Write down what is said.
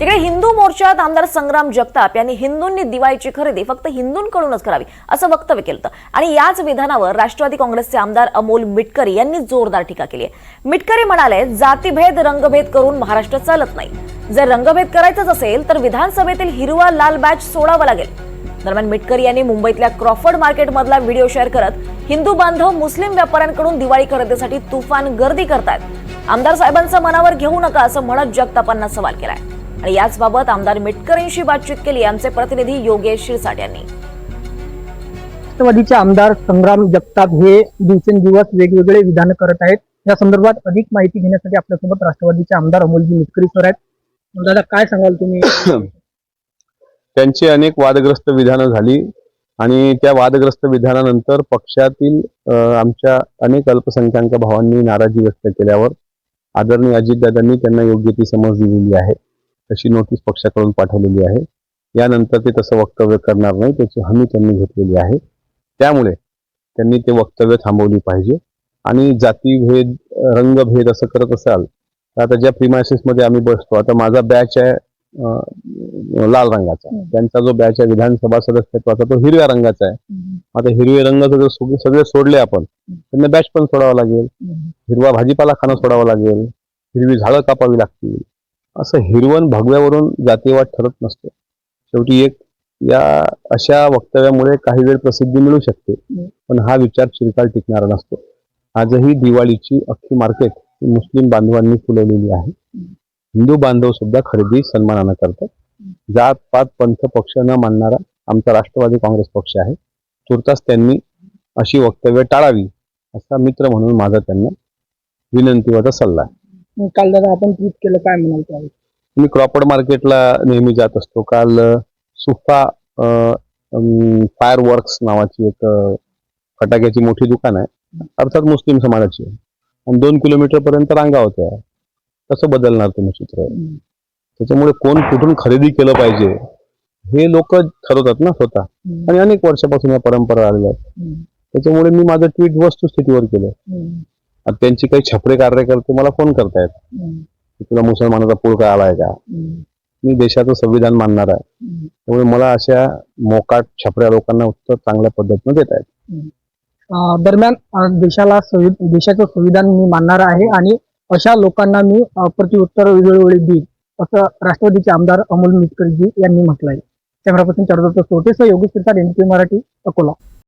तिकडे हिंदू मोर्चात आमदार संग्राम जगताप यांनी हिंदूंनी दिवाळीची खरेदी फक्त हिंदूंकडूनच करावी असं वक्तव्य केलं आणि याच विधानावर राष्ट्रवादी काँग्रेसचे आमदार अमोल मिटकरी यांनी जोरदार टीका केली आहे। मिटकरी म्हणाले, जातीभेद रंगभेद करून महाराष्ट्र चालत नाही। जर रंगभेद करायचंच असेल तर विधानसभेतील हिरवा लाल बॅच सोडावा लागेल। दरम्यान मिटकरी यांनी मुंबईतल्या क्रॉफर्ड मार्केटमधला व्हिडिओ शेअर करत हिंदू बांधव मुस्लिम व्यापाऱ्यांकडून दिवाळी खरेदीसाठी तुफान गर्दी करतायत। आमदार साहेबांचं मनावर घेऊ नका असं म्हणत जगतापांना सवाल केलाय आणि याच बाबत आमदार मिटकरींशी बातचीत केली आमचे प्रतिनिधी योगेश शिरसाट यांनी। राष्ट्रवादीचे आमदार संग्राम जगताप हे दिवसेंदिवस वेगवेगळे विधान करत आहेत। या संदर्भात अधिक माहिती घेण्यासाठी आपल्यासोबत राष्ट्रवादीचे आमदार अमोलजी मिटकरी सर आहेत। दादा, काय सांगाल तुम्ही? त्यांची अनेक वादग्रस्त विधानं झाली आणि त्या वादग्रस्त विधानानंतर पक्षातील आमच्या अनेक अल्पसंख्याक भावांनी नाराजी व्यक्त केल्यावर आदरणीय अजितदादांनी त्यांना योग्य ती समज दिलेली आहे। तशी नोटीस पक्षाकडून पाठवलेली आहे। यानंतर ते तसं वक्तव्य करणार नाही त्याची हमी त्यांनी घेतलेली आहे। त्यामुळे त्यांनी ते वक्तव्य थांबवली पाहिजे आणि जातीभेद रंगभेद असं करत असाल तर आता ज्या प्रिमायसिस मध्ये आम्ही बसतो, आता माझा बॅच आहे लाल रंगाचा, त्यांचा जो बॅच आहे विधानसभा सदस्यत्वाचा तो हिरव्या रंगाचा आहे। आता हिरवे रंग जर सगळे सोडले आपण, त्यांना बॅच पण सोडावं लागेल, हिरवा भाजीपाला खाणं सोडावं लागेल, हिरवी झाडं कापावी लागतील। असं हिरवण भगव्यावरून जातीयवाद ठरत नसतो। शेवटी एक या अशा वक्तव्यामुळे काही वेळ प्रसिद्धी मिळू शकते, पण हा विचार चिरकाल टिकणारा नसतो। आजही दिवाळीची अख्खी मार्केट मुस्लिम बांधवांनी फुलवलेली आहे। हिंदू बांधव सुद्धा खरेदी सन्मानानं करतात। जात पात पंथ पक्ष न मानणारा आमचा राष्ट्रवादी काँग्रेस पक्ष आहे। तुर्तास त्यांनी अशी वक्तव्य टाळावी असा मित्र म्हणून माझा त्यांना विनंतीवाचा सल्ला आहे। काल दादा आपण ट्विट केलं, काय म्हणाल त्यावेळी? मी क्रॉफर्ड मार्केटला नेहमी जात असतो। काल सुफा फायर वर्क्स नावाची एक फटाक्याची मोठी दुकान आहे, अर्थात मुस्लिम समाजाची आहे, आणि 2 किलोमीटर पर्यंत रांगा होत्या। कसं बदलणार तुम्ही चित्र? त्याच्यामुळे कोण कुठून खरेदी केलं पाहिजे हे लोक ठरवतात ना स्वतः, आणि अनेक वर्षापासून या परंपरा आलेल्या आहेत। त्याच्यामुळे मी माझं ट्विट वस्तुस्थितीवर केलं। आता त्यांची काही छपरे कार्यकर्ते मला फोन करतायत की तुला मुसलमानाचा पूर काय आलाय का? मी देशाचं संविधान मानणार आहे, त्यामुळे मला अशा मोकाट छपऱ्या लोकांना उत्तर चांगल्या पद्धतीने देत आहेत। दरम्यान देशाचं संविधान मी मानणार आहे आणि अशा लोकांना मी प्रत्युत्तर वेळोवेळी देईन असं राष्ट्रवादीचे आमदार अमोल मिटकरी यांनी म्हटलंय। कॅमेरा पर्सन चंद्रदत्त सोटेसह योगेश शिरसाट, NTV मराठी, अकोला।